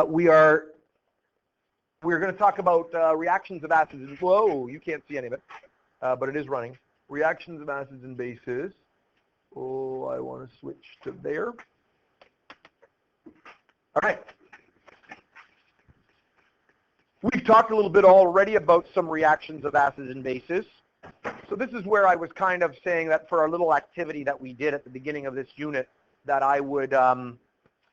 we're going to talk about reactions of acids. Whoa, you can't see any of it, but it is running. Reactions of acids and bases. Oh, I want to switch to there. All right. We've talked a little bit already about some reactions of acids and bases. So this is where I was kind of saying that for our little activity that we did at the beginning of this unit, that I would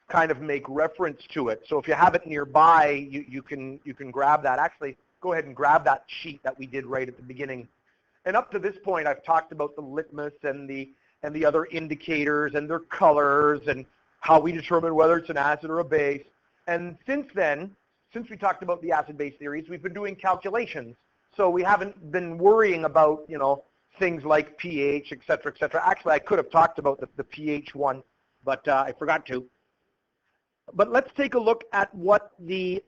kind of make reference to it. So if you have it nearby, you can grab that. Actually, go ahead and grab that sheet that we did right at the beginning. And up to this point, I've talked about the litmus and the other indicators and their colors and how we determine whether it's an acid or a base. And since then, since we talked about the acid-base theories, we've been doing calculations. So we haven't been worrying about, things like pH, et cetera, et cetera. Actually, I could have talked about the pH one, but I forgot to. But let's take a look at what the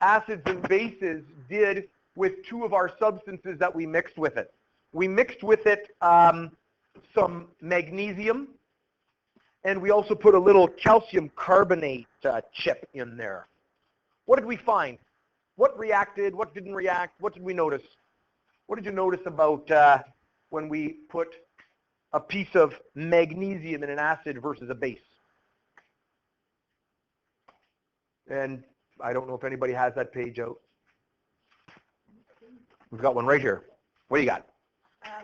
acids and bases did with two of our substances that we mixed with it. We mixed with it some magnesium, and we also put a little calcium carbonate chip in there. What did we find? What reacted? What didn't react? What did we notice? What did you notice about when we put a piece of magnesium in an acid versus a base? And I don't know if anybody has that page out. We've got one right here. What do you got?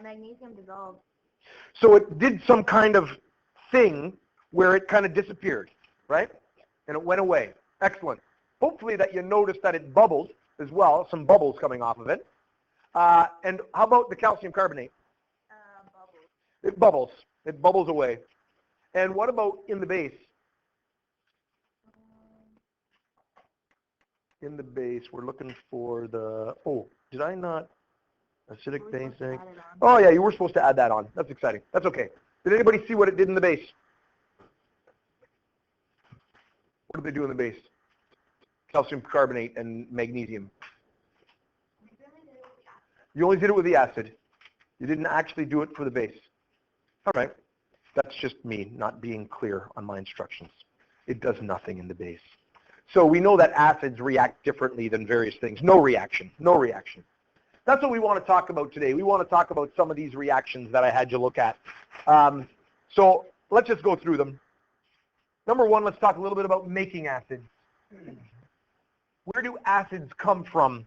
Magnesium dissolved. So it did some kind of thing where it kind of disappeared, right? And it went away. Excellent. Hopefully that you noticed that it bubbled as well, some bubbles coming off of it. And how about the calcium carbonate? Bubbles. It bubbles. It bubbles away. And what about in the base? In the base, we're looking for the, oh, did I not? Acidic base. Oh, yeah, you were supposed to add that on. That's exciting. That's okay. Did anybody see what it did in the base? What did they do in the base? Calcium carbonate and magnesium. You only did it with the acid. You didn't actually do it for the base. All right. That's just me not being clear on my instructions. It does nothing in the base. So we know that acids react differently than various things. No reaction. No reaction. That's what we want to talk about today. We want to talk about some of these reactions that I had you look at. So let's just go through them. Number one, let's talk a little bit about making acids. Where do acids come from?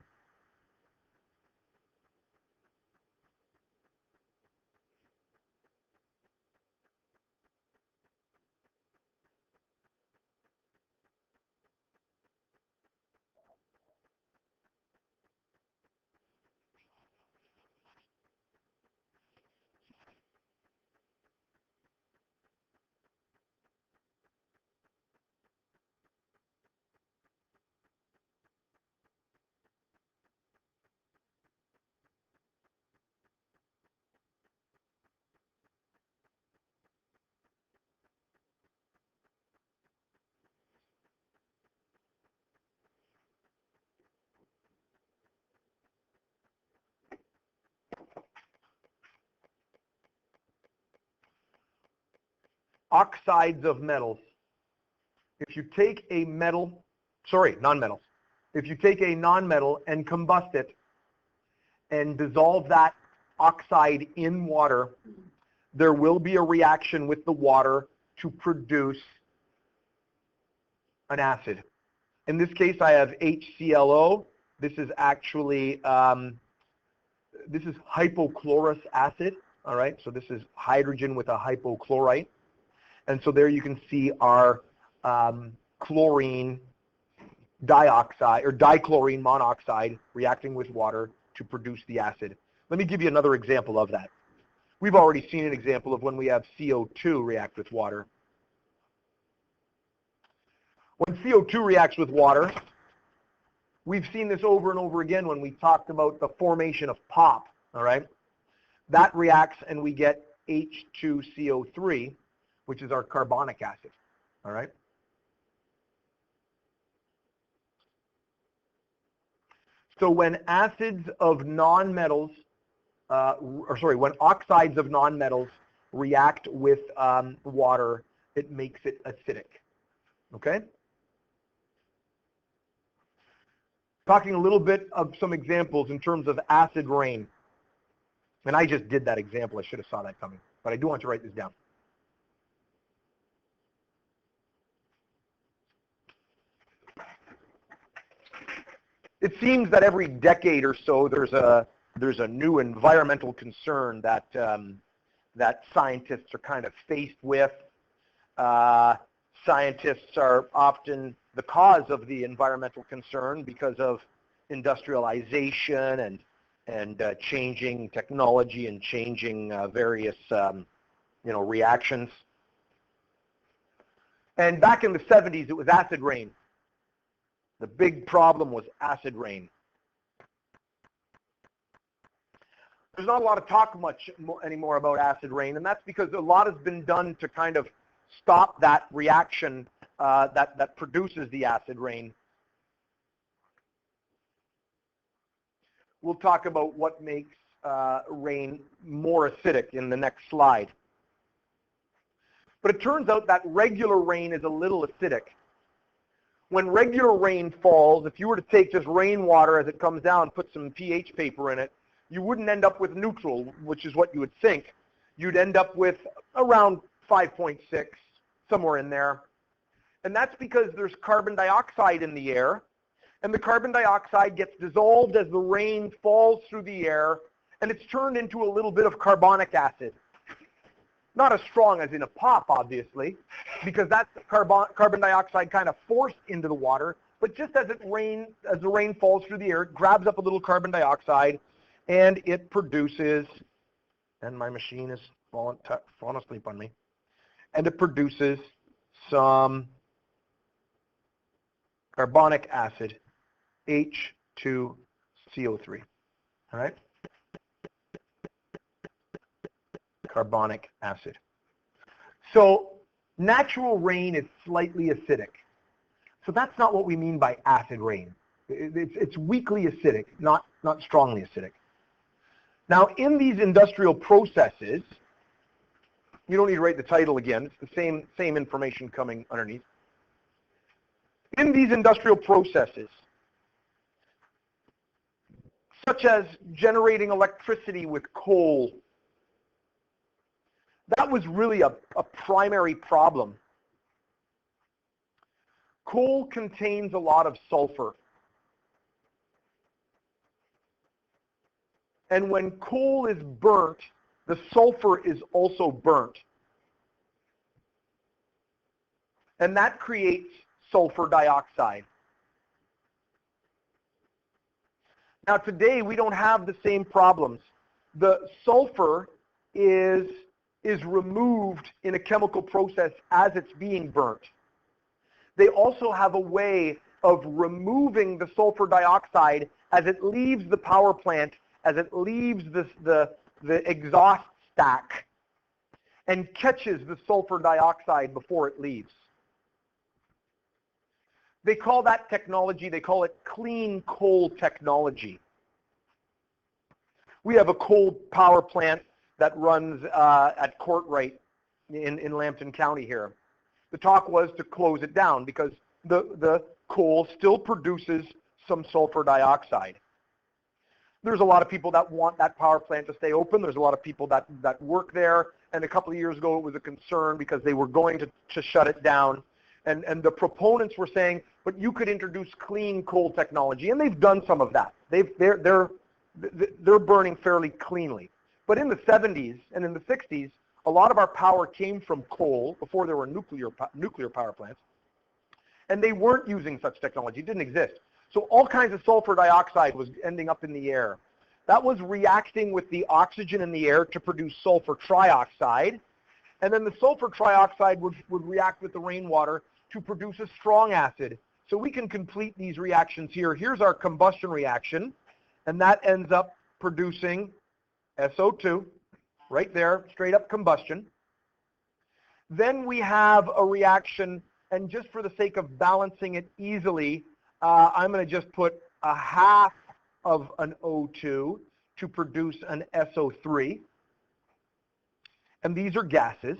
Oxides of metals. If you take a metal, nonmetals. If you take a nonmetal and combust it and dissolve that oxide in water, there will be a reaction with the water to produce an acid. In this case, I have HClO. This is actually, this is hypochlorous acid, all right? So this is hydrogen with a hypochlorite. And so there you can see our chlorine dioxide or dichlorine monoxide reacting with water to produce the acid. Let me give you another example of that. We've already seen an example of when we have CO2 react with water. When CO2 reacts with water, we've seen this over and over again when we talked about the formation of POP, all right? That reacts and we get H2CO3, which is our carbonic acid, all right? So when acids of nonmetals, when oxides of nonmetals react with water, it makes it acidic. Okay? Talking a little bit of some examples in terms of acid rain. And I just did that example. I should have saw that coming. But I do want to write this down. It seems that every decade or so there's a new environmental concern that that scientists are kind of faced with. Scientists are often the cause of the environmental concern because of industrialization and changing technology and changing various reactions. And back in the 70s, it was acid rain. The big problem was acid rain. There's not a lot of talk much anymore about acid rain, and that's because a lot has been done to kind of stop that reaction that produces the acid rain. We'll talk about what makes rain more acidic in the next slide. But it turns out that regular rain is a little acidic. When regular rain falls, if you were to take just rainwater as it comes down, put some pH paper in it, you wouldn't end up with neutral, which is what you would think. You'd end up with around 5.6, somewhere in there. And that's because there's carbon dioxide in the air, and the carbon dioxide gets dissolved as the rain falls through the air, and it's turned into a little bit of carbonic acid. Not as strong as in a pop, obviously, because that's carbon dioxide kind of forced into the water, but just as the rain falls through the air, it grabs up a little carbon dioxide, and it produces, and my machine is falling asleep on me, and it produces some carbonic acid, H2CO3, all right? Carbonic acid. So natural rain is slightly acidic. So that's not what we mean by acid rain. It's weakly acidic, not strongly acidic. Now, in these industrial processes, you don't need to write the title again. It's the same information coming underneath. In these industrial processes, such as generating electricity with coal, that was really a primary problem. Coal contains a lot of sulfur. And when coal is burnt, the sulfur is also burnt. And that creates sulfur dioxide. Now today we don't have the same problems. The sulfur is removed in a chemical process as it's being burnt. They also have a way of removing the sulfur dioxide as it leaves the power plant, as it leaves the exhaust stack, and catches the sulfur dioxide before it leaves. They call that technology, they call it clean coal technology. We have a coal power plant that runs at Courtright in Lambton County here. The talk was to close it down because the coal still produces some sulfur dioxide. There's a lot of people that want that power plant to stay open. There's a lot of people that work there. And a couple of years ago, it was a concern because they were going to shut it down. And the proponents were saying, but you could introduce clean coal technology. And they've done some of that. They're burning fairly cleanly. But in the 70s and in the 60s, a lot of our power came from coal before there were nuclear power plants. And they weren't using such technology. It didn't exist. So all kinds of sulfur dioxide was ending up in the air. That was reacting with the oxygen in the air to produce sulfur trioxide. And then the sulfur trioxide would react with the rainwater to produce a strong acid. So we can complete these reactions here. Here's our combustion reaction. And that ends up producing SO2, right there, straight up combustion. Then we have a reaction, and just for the sake of balancing it easily, I'm going to just put a half of an O2 to produce an SO3. And these are gases.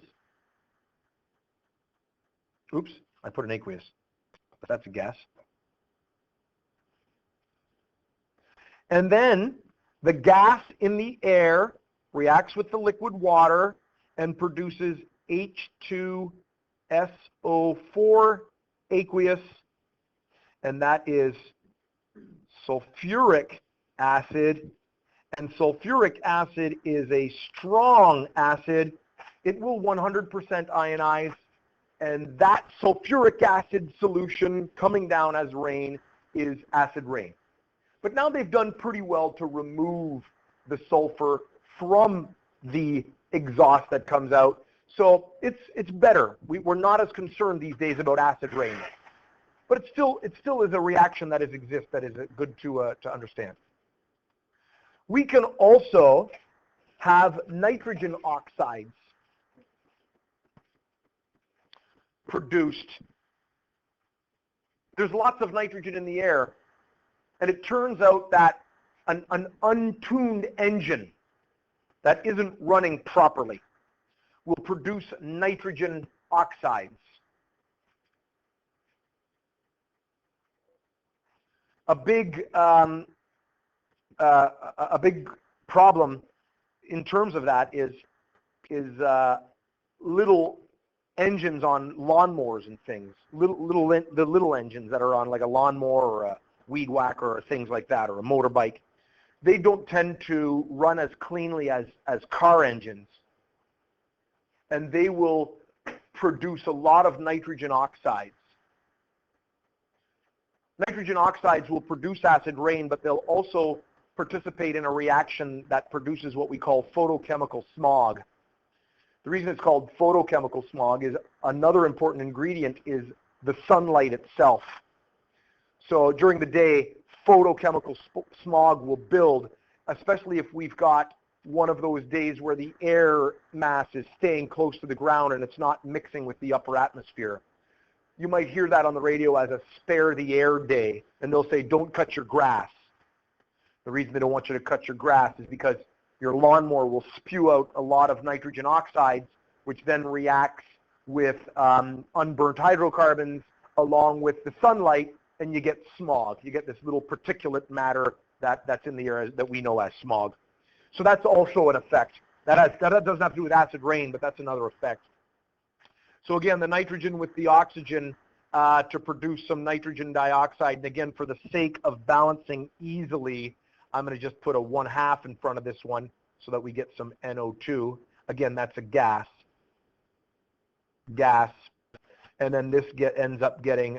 Oops, I put an aqueous, but that's a gas. And then the gas in the air reacts with the liquid water and produces H2SO4 aqueous, and that is sulfuric acid. And sulfuric acid is a strong acid. It will 100% ionize, and that sulfuric acid solution coming down as rain is acid rain. But now they've done pretty well to remove the sulfur from the exhaust that comes out. So it's better. We're not as concerned these days about acid rain. But it still is a reaction that exists that is good to understand. We can also have nitrogen oxides produced. There's lots of nitrogen in the air, and it turns out that an untuned engine that isn't running properly will produce nitrogen oxides. A big problem in terms of that is little engines on lawnmowers and things. The little engines that are on like a lawnmower or a weed whacker or things like that, or a motorbike. They don't tend to run as cleanly as car engines, and they will produce a lot of nitrogen oxides. Nitrogen oxides will produce acid rain, but they'll also participate in a reaction that produces what we call photochemical smog. The reason it's called photochemical smog is another important ingredient is the sunlight itself. So during the day, photochemical smog will build, especially if we've got one of those days where the air mass is staying close to the ground and it's not mixing with the upper atmosphere. You might hear that on the radio as a spare the air day, and they'll say, don't cut your grass. The reason they don't want you to cut your grass is because your lawnmower will spew out a lot of nitrogen oxides, which then reacts with unburnt hydrocarbons along with the sunlight, and you get smog. You get this little particulate matter that's in the air that we know as smog. So that's also an effect. That doesn't have to do with acid rain, but that's another effect. So again, the nitrogen with the oxygen to produce some nitrogen dioxide. And again, for the sake of balancing easily, I'm going to just put a 1/2 in front of this one so that we get some NO2. Again, that's a gas. And then this ends up getting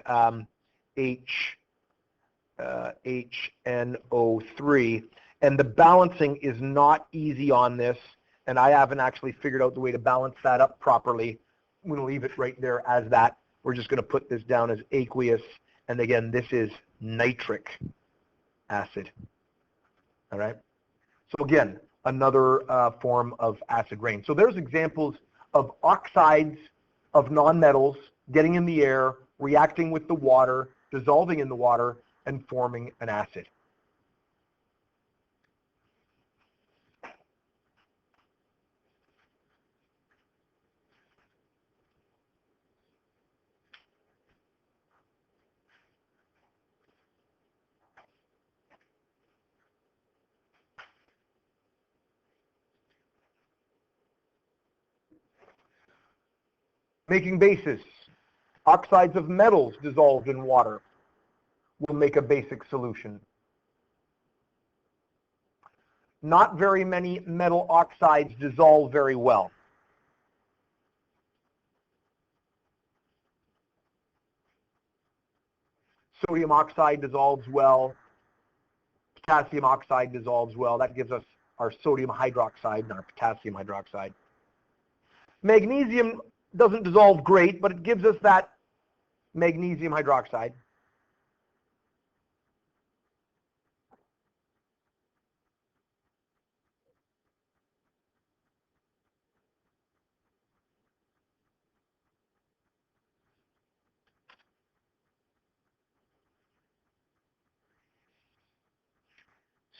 HNO3. And the balancing is not easy on this, and I haven't actually figured out the way to balance that up properly. I'm going to leave it right there as that. We're just going to put this down as aqueous, and again, this is nitric acid. All right? So again, another form of acid rain. So there's examples of oxides of nonmetals getting in the air, reacting with the water, dissolving in the water, and forming an acid. Making bases. Oxides of metals dissolved in water will make a basic solution. Not very many metal oxides dissolve very well. Sodium oxide dissolves well. Potassium oxide dissolves well. That gives us our sodium hydroxide and our potassium hydroxide. Magnesium doesn't dissolve great, but it gives us that magnesium hydroxide.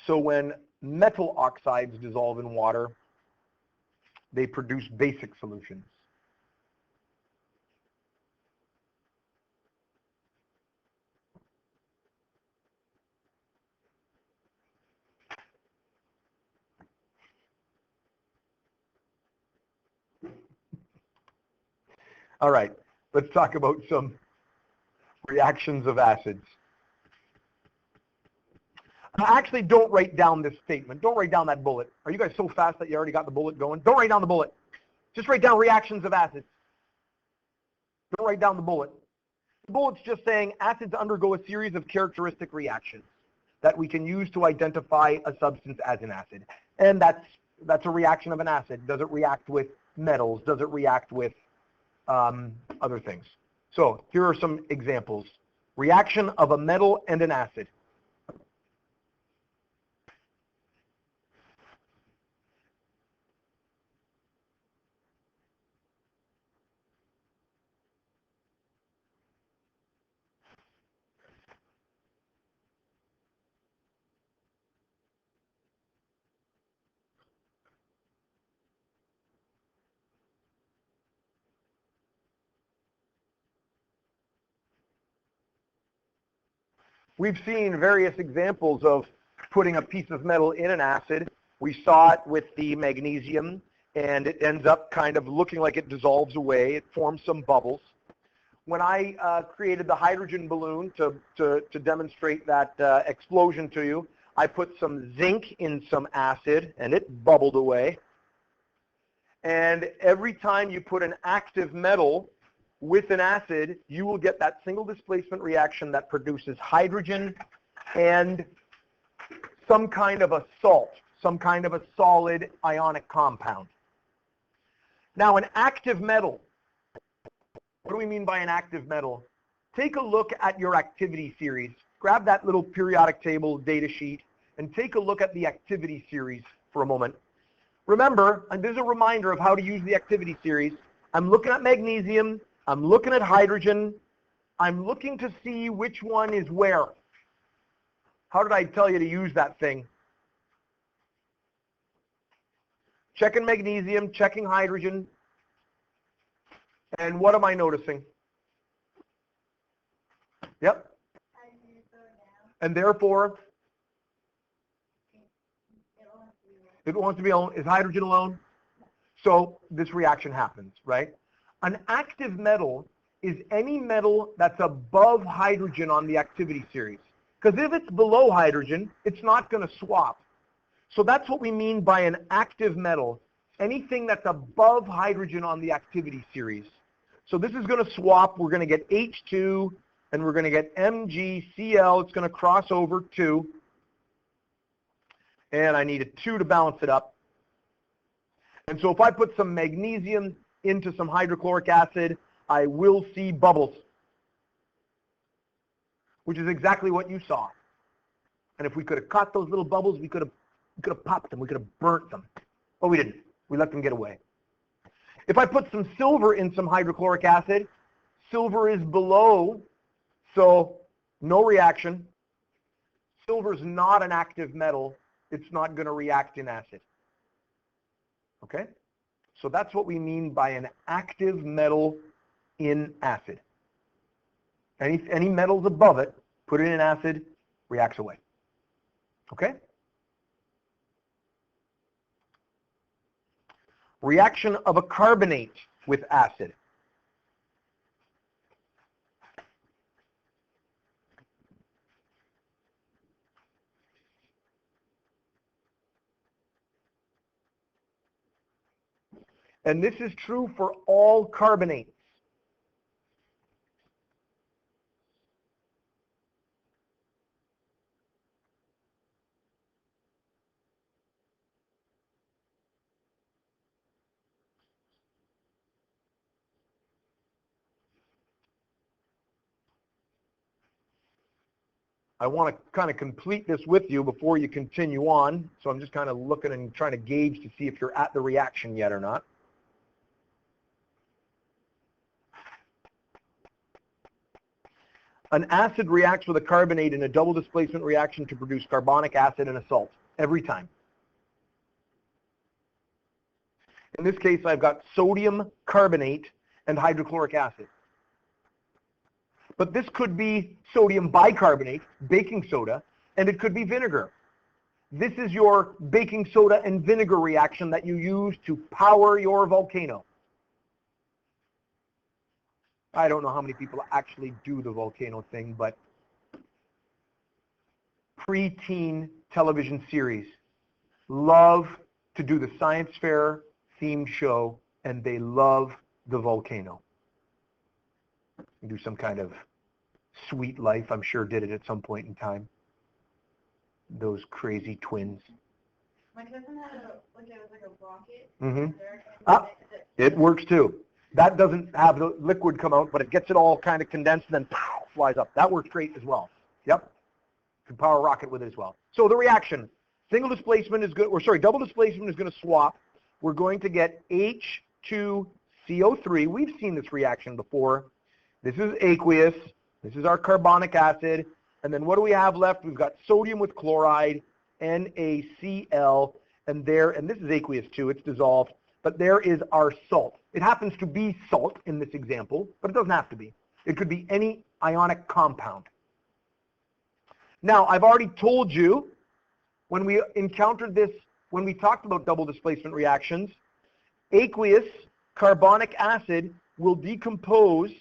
So when metal oxides dissolve in water, they produce basic solutions. All right, let's talk about some reactions of acids. Actually, don't write down this statement. Don't write down that bullet. Are you guys so fast that you already got the bullet going? Don't write down the bullet. Just write down reactions of acids. Don't write down the bullet. The bullet's just saying acids undergo a series of characteristic reactions that we can use to identify a substance as an acid. And that's a reaction of an acid. Does it react with metals? Does it react with other things? So here are some examples. Reaction of a metal and an acid. We've seen various examples of putting a piece of metal in an acid. We saw it with the magnesium, and it ends up kind of looking like it dissolves away. It forms some bubbles. When I created the hydrogen balloon to demonstrate that explosion to you, I put some zinc in some acid, and it bubbled away. And every time you put an active metal with an acid, you will get that single displacement reaction that produces hydrogen and some kind of a salt, some kind of a solid ionic compound. Now, an active metal, what do we mean by an active metal? Take a look at your activity series. Grab that little periodic table data sheet and take a look at the activity series for a moment. Remember, and this is a reminder of how to use the activity series. I'm looking at magnesium. I'm looking at hydrogen. I'm looking to see which one is where. How did I tell you to use that thing? Checking magnesium, checking hydrogen. And what am I noticing? Yep. And therefore, it wants to be alone. Is hydrogen alone? So this reaction happens, right? An active metal is any metal that's above hydrogen on the activity series. Because if it's below hydrogen, it's not going to swap. So that's what we mean by an active metal, anything that's above hydrogen on the activity series. So this is going to swap. We're going to get H2, and we're going to get MgCl. It's going to cross over 2. And I need a 2 to balance it up. And so if I put some magnesium into some hydrochloric acid, I will see bubbles, which is exactly what you saw. And if we could have caught those little bubbles, we could have popped them. We could have burnt them. But we didn't. We let them get away. If I put some silver in some hydrochloric acid, silver is below, so no reaction. Silver is not an active metal. It's not going to react in acid. Okay? So that's what we mean by an active metal in acid. Any metals above it, put it in acid, reacts away. Okay? Reaction of a carbonate with acid. And this is true for all carbonates. I want to kind of complete this with you before you continue on. So I'm just kind of looking and trying to gauge to see if you're at the reaction yet or not. An acid reacts with a carbonate in a double displacement reaction to produce carbonic acid and a salt, every time. In this case, I've got sodium carbonate and hydrochloric acid. But this could be sodium bicarbonate, baking soda, and it could be vinegar. This is your baking soda and vinegar reaction that you use to power your volcano. I don't know how many people actually do the volcano thing, but preteen television series love to do the science fair themed show, and they love the volcano. Do some kind of Sweet Life, I'm sure, did it at some point in time. Those crazy twins. My cousin had it was like a rocket. It works too. That doesn't have the liquid come out, but it gets it all kind of condensed and then pow, flies up. That works great as well. Yep. You can power a rocket with it as well. So the reaction, double displacement is going to swap. We're going to get H2CO3. We've seen this reaction before. This is aqueous. This is our carbonic acid. And then what do we have left? We've got sodium with chloride, NaCl, and this is aqueous too, it's dissolved, but there is our salt. It happens to be salt in this example, but it doesn't have to be. It could be any ionic compound. Now, I've already told you when we encountered this, when we talked about double displacement reactions, aqueous carbonic acid will decompose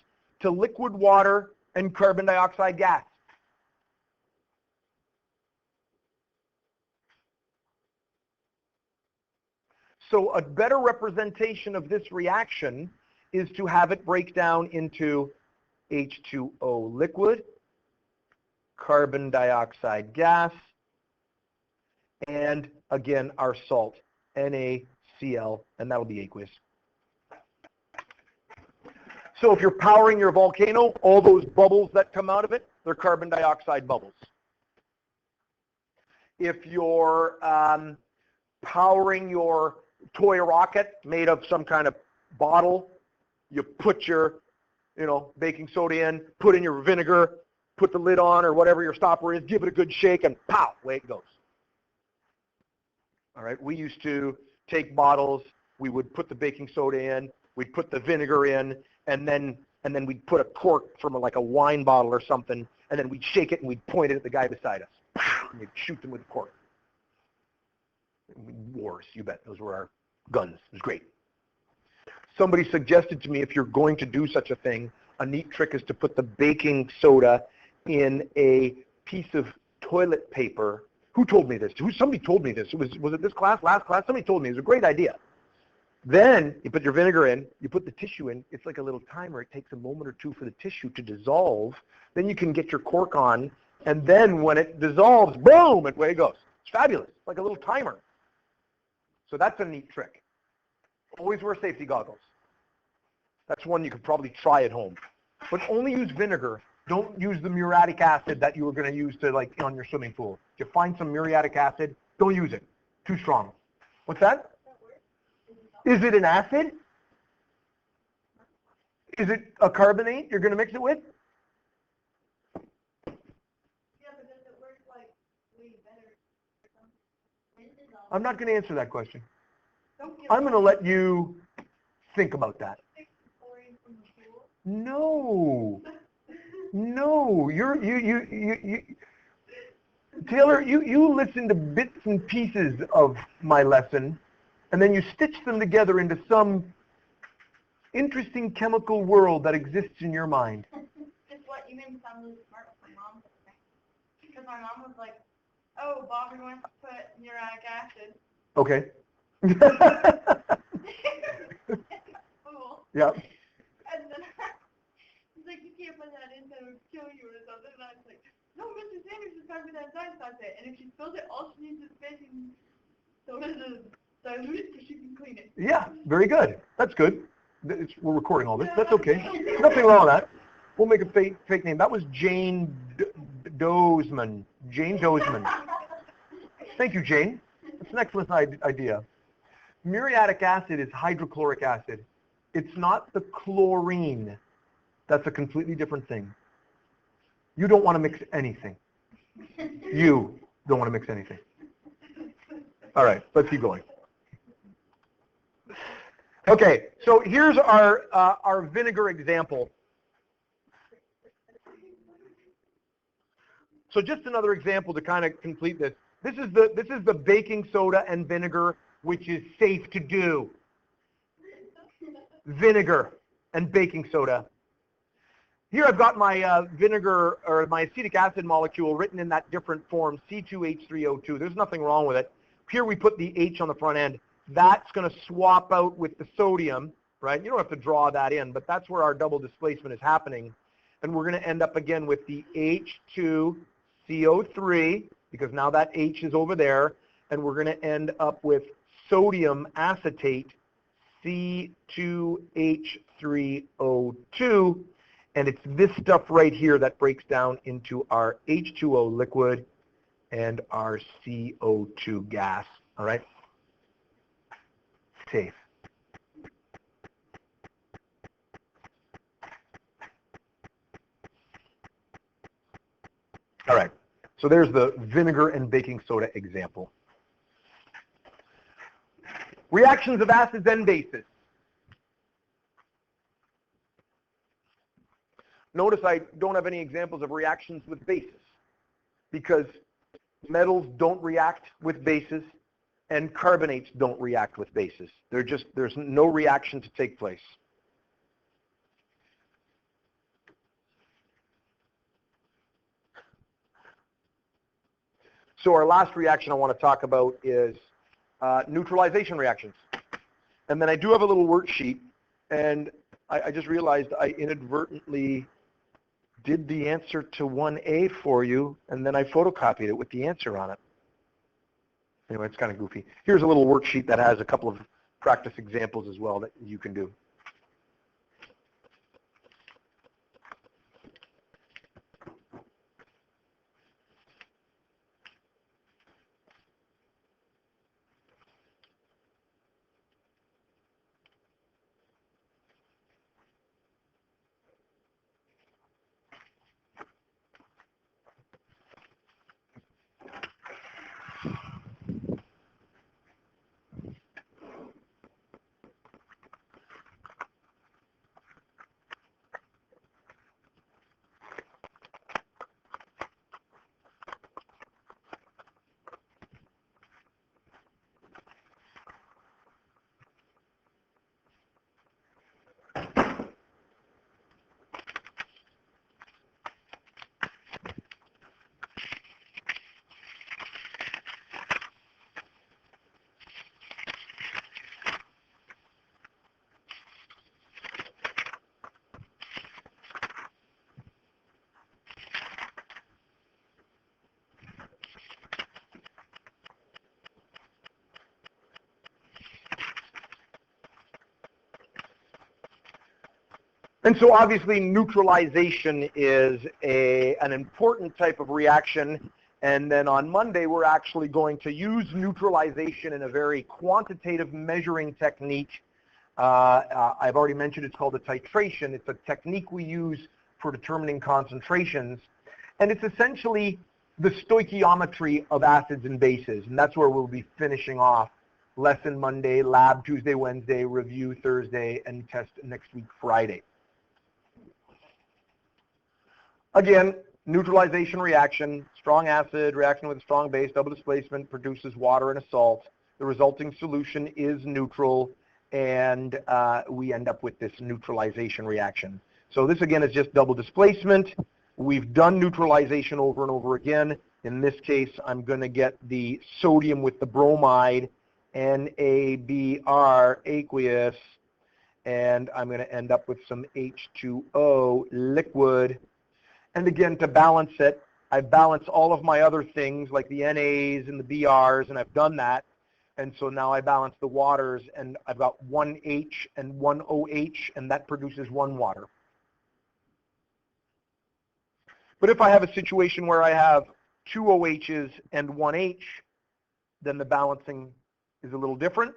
to liquid water and carbon dioxide gas. So a better representation of this reaction is to have it break down into H2O liquid, carbon dioxide gas, and again our salt, NaCl, and that'll be aqueous. So if you're powering your volcano, all those bubbles that come out of it, they're carbon dioxide bubbles. If you're powering your toy rocket made of some kind of bottle, you put your, baking soda in, put in your vinegar, put the lid on or whatever your stopper is, give it a good shake, and pow, away it goes. All right, we used to take bottles, we would put the baking soda in, we'd put the vinegar in, and then we'd put a cork from like a wine bottle or something, and then we'd shake it and we'd point it at the guy beside us. And we'd shoot them with the cork. Wars, you bet. Those were our guns. It was great. Somebody suggested to me, if you're going to do such a thing, a neat trick is to put the baking soda in a piece of toilet paper. Who told me this? Somebody told me this. Was it this class, last class? Somebody told me. It was a great idea. Then you put your vinegar in, you put the tissue in. It's like a little timer. It takes a moment or two for the tissue to dissolve. Then you can get your cork on, and then when it dissolves, boom, away it goes. It's fabulous. It's like a little timer. So that's a neat trick. Always wear safety goggles. That's one you could probably try at home. But only use vinegar. Don't use the muriatic acid that you were going to use to on your swimming pool. If you find some muriatic acid, don't use it. Too strong. What's that? Is it an acid? Is it a carbonate you're going to mix it with? Yeah, but does it work like way better? I'm not going to answer that question. I'm going to let you think about that. No. No. Taylor, you listen to bits and pieces of my lesson, and then you stitch them together into some interesting chemical world that exists in your mind. Just what you made me sound really smart with my mom. Because my mom was like, oh, Bobby wants to put muriatic acid. Okay. Cool. Yeah. And then he's like, you can't put that in, that would kill you or something. And I was like, no, Mr. Sanders is carbon dioxide sauce it. And if she spills it, all she needs is baking soda to dilute it so she can clean it. Yeah, very good. That's good. We're recording all this. That's okay. Nothing wrong with that. We'll make a fake name. That was Jane Dozeman. Jane Dozeman. Thank you, Jane. That's an excellent idea. Muriatic acid is hydrochloric acid. It's not the chlorine. That's a completely different thing. You don't want to mix anything. You don't want to mix anything. All right, let's keep going. Okay, so here's our vinegar example. So just another example to kind of complete this. This is the baking soda and vinegar, which is safe to do. Vinegar and baking soda. Here I've got my vinegar or my acetic acid molecule written in that different form, C2H3O2. There's nothing wrong with it. Here we put the H on the front end. That's going to swap out with the sodium, right? You don't have to draw that in, but that's where our double displacement is happening. And we're going to end up again with the H2CO3, because now that H is over there, and we're going to end up with sodium acetate, C2H3O2, and it's this stuff right here that breaks down into our H2O liquid and our CO2 gas, all right? Safe. All right, so there's the vinegar and baking soda example. Reactions of acids and bases. Notice I don't have any examples of reactions with bases because metals don't react with bases and carbonates don't react with bases. There's no reaction to take place. So our last reaction I want to talk about is neutralization reactions. And then I do have a little worksheet, and I just realized I inadvertently did the answer to 1A for you, and then I photocopied it with the answer on it. Anyway, it's kind of goofy. Here's a little worksheet that has a couple of practice examples as well that you can do. And so obviously neutralization is an important type of reaction, and then on Monday we're actually going to use neutralization in a very quantitative measuring technique. I've already mentioned it's called a titration. It's a technique we use for determining concentrations, and it's essentially the stoichiometry of acids and bases, and that's where we'll be finishing off lesson Monday, lab Tuesday, Wednesday, review Thursday, and test next week Friday. Again, neutralization reaction, strong acid reacting with a strong base, double displacement produces water and a salt. The resulting solution is neutral, and we end up with this neutralization reaction. So this again is just double displacement. We've done neutralization over and over again. In this case, I'm going to get the sodium with the bromide, NaBr aqueous, and I'm going to end up with some H2O liquid. And again, to balance it, I balance all of my other things like the NAs and the BRs, and I've done that. And so now I balance the waters, and I've got one H and one OH, and that produces one water. But if I have a situation where I have two OHs and one H, then the balancing is a little different.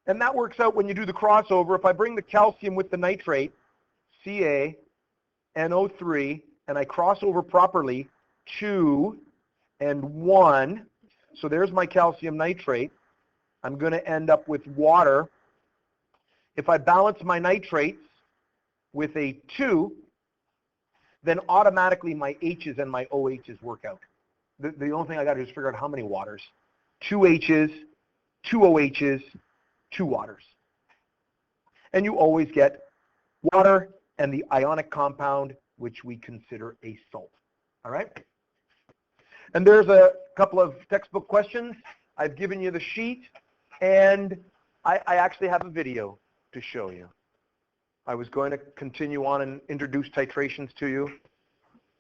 And that works out when you do the crossover. If I bring the calcium with the nitrate, Ca, NO3, and I cross over properly, 2 and 1, so there's my calcium nitrate. I'm going to end up with water. If I balance my nitrates with a 2, then automatically my H's and my OH's work out. The only thing I got to do is figure out how many waters. 2 H's, 2 OH's, 2 waters. And you always get water and the ionic compound, which we consider a salt. All right? And there's a couple of textbook questions. I've given you the sheet, and I actually have a video to show you. I was going to continue on and introduce titrations to you,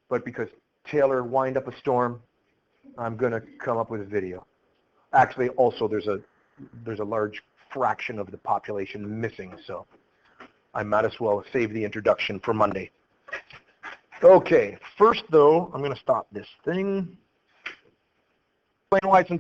but because Taylor wind up a storm, I'm going to come up with a video. Actually, also there's a large fraction of the population missing, so I might as well save the introduction for Monday. Okay, first though, I'm going to stop this thing. Explain why it's important.